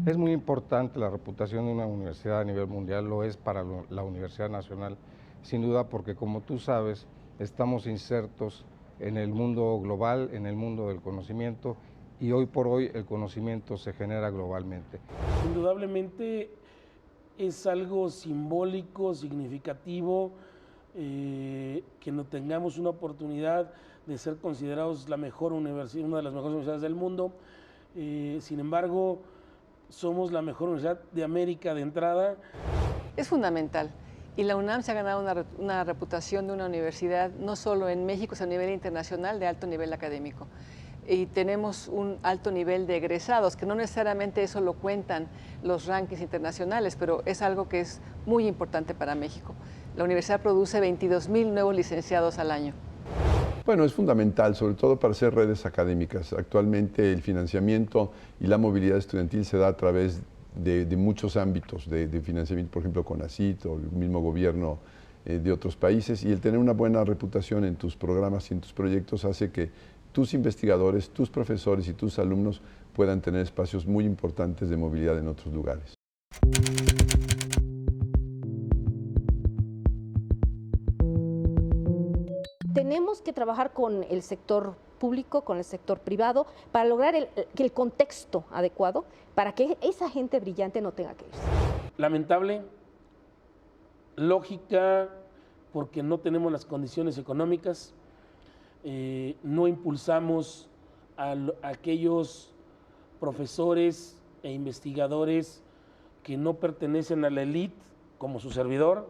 Es muy importante la reputación de una universidad a nivel mundial, lo es para la Universidad Nacional, sin duda, porque como tú sabes, estamos insertos en el mundo global, en el mundo del conocimiento, y hoy por hoy el conocimiento se genera globalmente. Indudablemente es algo simbólico, significativo, que no tengamos una oportunidad de ser considerados la mejor universidad, una de las mejores universidades del mundo. Sin embargo, somos la mejor universidad de América de entrada. Es fundamental. Y la UNAM se ha ganado una reputación de una universidad, no solo en México, sino a nivel internacional, de alto nivel académico. Y tenemos un alto nivel de egresados, que no necesariamente eso lo cuentan los rankings internacionales, pero es algo que es muy importante para México. La universidad produce 22,000 nuevos licenciados al año. Bueno, es fundamental, sobre todo para hacer redes académicas. Actualmente el financiamiento y la movilidad estudiantil se da a través de muchos ámbitos de financiamiento, por ejemplo, CONACYT o el mismo gobierno de otros países, y el tener una buena reputación en tus programas y en tus proyectos hace que tus investigadores, tus profesores y tus alumnos puedan tener espacios muy importantes de movilidad en otros lugares. Tenemos que trabajar con el sector público, con el sector privado, para lograr el contexto adecuado para que esa gente brillante no tenga que irse. Lamentable, lógica, porque no tenemos las condiciones económicas, no impulsamos a aquellos profesores e investigadores que no pertenecen a la élite, como su servidor,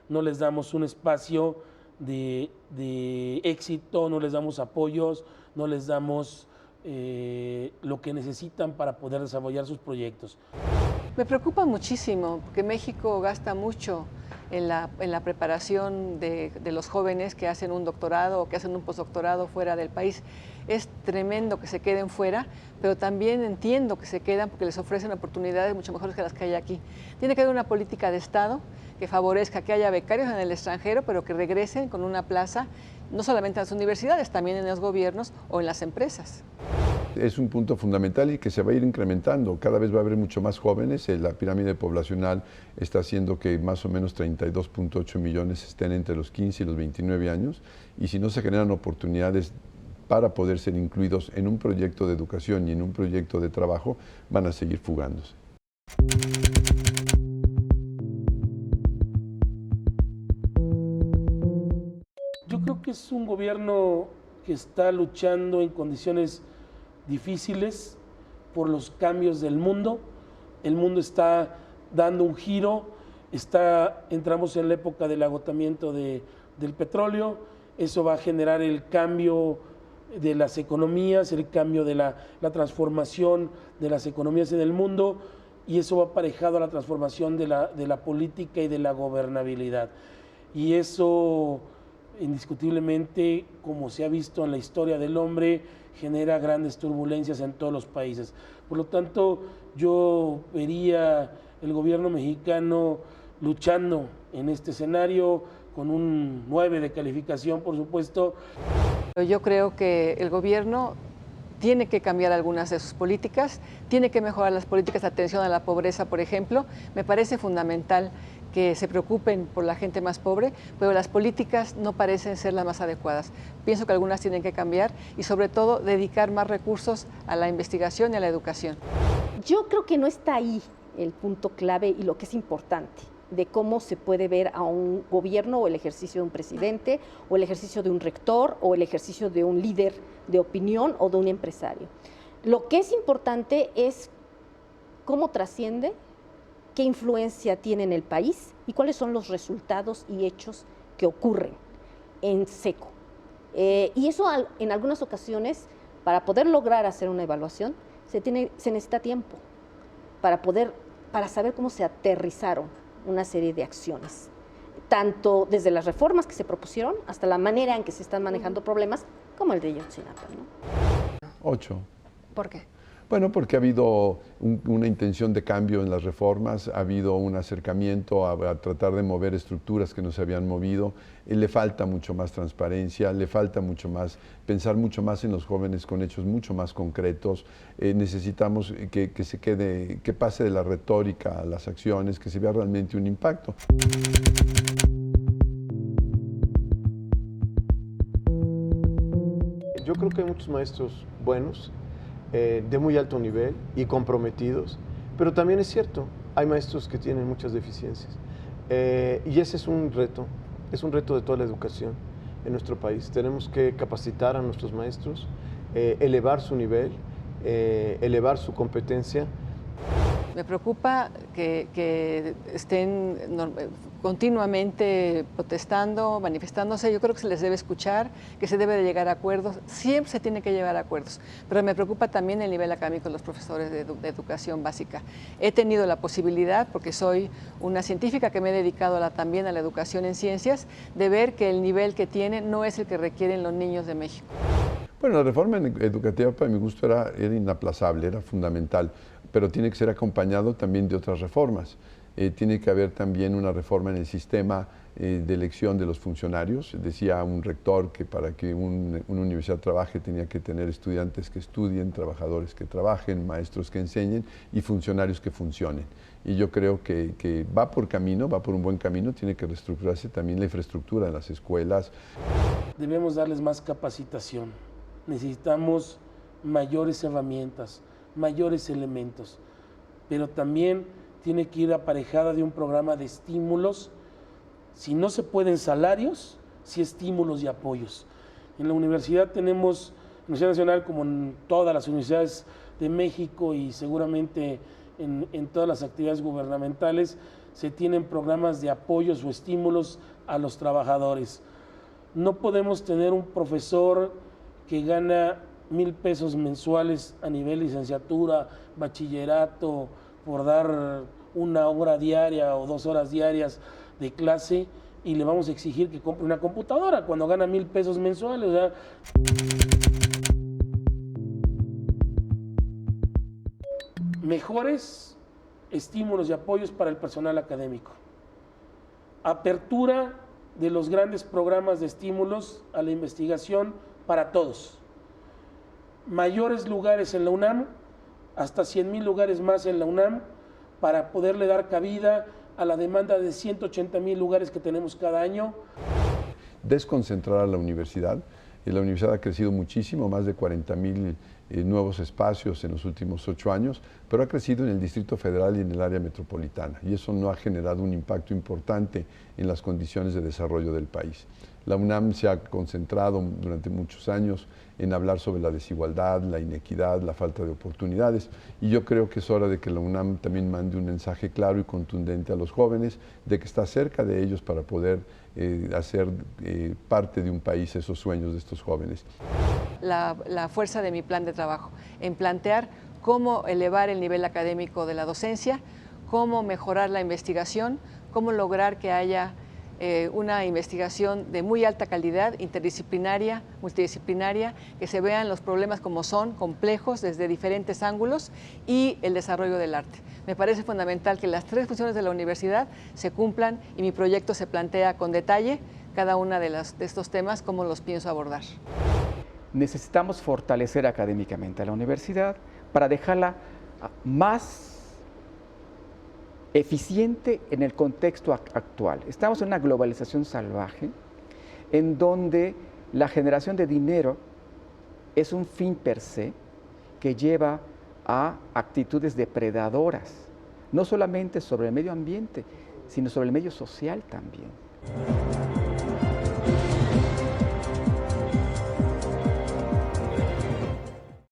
no les damos un espacio de éxito, no les damos apoyos, no les damos lo que necesitan para poder desarrollar sus proyectos. Me preocupa muchísimo, porque México gasta mucho en la preparación de los jóvenes que hacen un doctorado o que hacen un postdoctorado fuera del país. Es tremendo que se queden fuera, pero también entiendo que se quedan porque les ofrecen oportunidades mucho mejores que las que hay aquí. Tiene que haber una política de Estado que favorezca que haya becarios en el extranjero, pero que regresen con una plaza, no solamente en las universidades, también en los gobiernos o en las empresas. Es un punto fundamental y que se va a ir incrementando. Cada vez va a haber mucho más jóvenes. La pirámide poblacional está haciendo que más o menos 32.8 millones estén entre los 15 y los 29 años. Y si no se generan oportunidades para poder ser incluidos en un proyecto de educación y en un proyecto de trabajo, van a seguir fugándose. Yo creo que es un gobierno que está luchando en condiciones difíciles por los cambios del mundo. El mundo está dando un giro, entramos en la época del agotamiento del petróleo. Eso va a generar el cambio de las economías, el cambio de la transformación de las economías en el mundo, y eso va aparejado a la transformación de la política y de la gobernabilidad. Y eso, indiscutiblemente, como se ha visto en la historia del hombre, genera grandes turbulencias en todos los países. Por lo tanto, yo vería el gobierno mexicano luchando en este escenario con un 9 de calificación, por supuesto. Yo creo que el gobierno tiene que cambiar algunas de sus políticas, tiene que mejorar las políticas de atención a la pobreza, por ejemplo. Me parece fundamental que se preocupen por la gente más pobre, pero las políticas no parecen ser las más adecuadas. Pienso que algunas tienen que cambiar y sobre todo dedicar más recursos a la investigación y a la educación. Yo creo que no está ahí el punto clave y lo que es importante de cómo se puede ver a un gobierno o el ejercicio de un presidente o el ejercicio de un rector o el ejercicio de un líder de opinión o de un empresario. Lo que es importante es cómo trasciende, qué influencia tiene en el país y cuáles son los resultados y hechos que ocurren en seco. Y eso en algunas ocasiones, para poder lograr hacer una evaluación, se necesita tiempo para saber cómo se aterrizaron una serie de acciones, tanto desde las reformas que se propusieron hasta la manera en que se están manejando problemas, como el de Ayotzinapa, ¿no? 8. ¿Por qué? Bueno, porque ha habido una intención de cambio en las reformas, ha habido un acercamiento a tratar de mover estructuras que no se habían movido, le falta mucho más transparencia, le falta mucho más, pensar mucho más en los jóvenes con hechos mucho más concretos, necesitamos que pase de la retórica a las acciones, que se vea realmente un impacto. Yo creo que hay muchos maestros buenos, de muy alto nivel y comprometidos, pero también es cierto, hay maestros que tienen muchas deficiencias. Y ese es un reto de toda la educación en nuestro país. Tenemos que capacitar a nuestros maestros, elevar su nivel, elevar su competencia. Me preocupa que estén continuamente protestando, manifestándose. Yo creo que se les debe escuchar, que se debe de llegar a acuerdos. Siempre se tiene que llegar a acuerdos. Pero me preocupa también el nivel académico de los profesores de educación básica. He tenido la posibilidad, porque soy una científica que me he dedicado también a la educación en ciencias, de ver que el nivel que tienen no es el que requieren los niños de México. Bueno, la reforma educativa para mi gusto era inaplazable, era fundamental, pero tiene que ser acompañado también de otras reformas. Tiene que haber también una reforma en el sistema de elección de los funcionarios. Decía un rector que para que una universidad trabaje tenía que tener estudiantes que estudien, trabajadores que trabajen, maestros que enseñen y funcionarios que funcionen. Y yo creo que va por un buen camino, tiene que reestructurarse también la infraestructura de las escuelas. Debemos darles más capacitación. Necesitamos mayores herramientas, mayores elementos, pero también tiene que ir aparejada de un programa de estímulos, si no se pueden salarios, sí estímulos y apoyos. En la universidad tenemos, Universidad Nacional, como en todas las universidades de México y seguramente en todas las actividades gubernamentales, se tienen programas de apoyos o estímulos a los trabajadores. No podemos tener un profesor que gana 1,000 pesos mensuales a nivel licenciatura, bachillerato, por dar 1 hora diaria o 2 horas diarias de clase, y le vamos a exigir que compre una computadora cuando gana 1,000 pesos mensuales. O sea, mejores estímulos y apoyos para el personal académico. Apertura de los grandes programas de estímulos a la investigación para todos. Mayores lugares en la UNAM, hasta 100,000 lugares más en la UNAM, para poderle dar cabida a la demanda de 180,000 lugares que tenemos cada año. Desconcentrar a la universidad. La universidad ha crecido muchísimo, más de 40,000 nuevos espacios en los últimos 8 años, pero ha crecido en el Distrito Federal y en el área metropolitana, y eso no ha generado un impacto importante en las condiciones de desarrollo del país. La UNAM se ha concentrado durante muchos años en hablar sobre la desigualdad, la inequidad, la falta de oportunidades, y yo creo que es hora de que la UNAM también mande un mensaje claro y contundente a los jóvenes de que está cerca de ellos para poder hacer parte de un país esos sueños de estos jóvenes. La fuerza de mi plan de trabajo, en plantear cómo elevar el nivel académico de la docencia, cómo mejorar la investigación, cómo lograr que haya una investigación de muy alta calidad, interdisciplinaria, multidisciplinaria, que se vean los problemas como son, complejos desde diferentes ángulos, y el desarrollo del arte. Me parece fundamental que las 3 funciones de la universidad se cumplan, y mi proyecto se plantea con detalle cada una de estos temas, cómo los pienso abordar. Necesitamos fortalecer académicamente a la universidad para dejarla más eficiente en el contexto actual. Estamos en una globalización salvaje en donde la generación de dinero es un fin per se que lleva a actitudes depredadoras, no solamente sobre el medio ambiente, sino sobre el medio social también.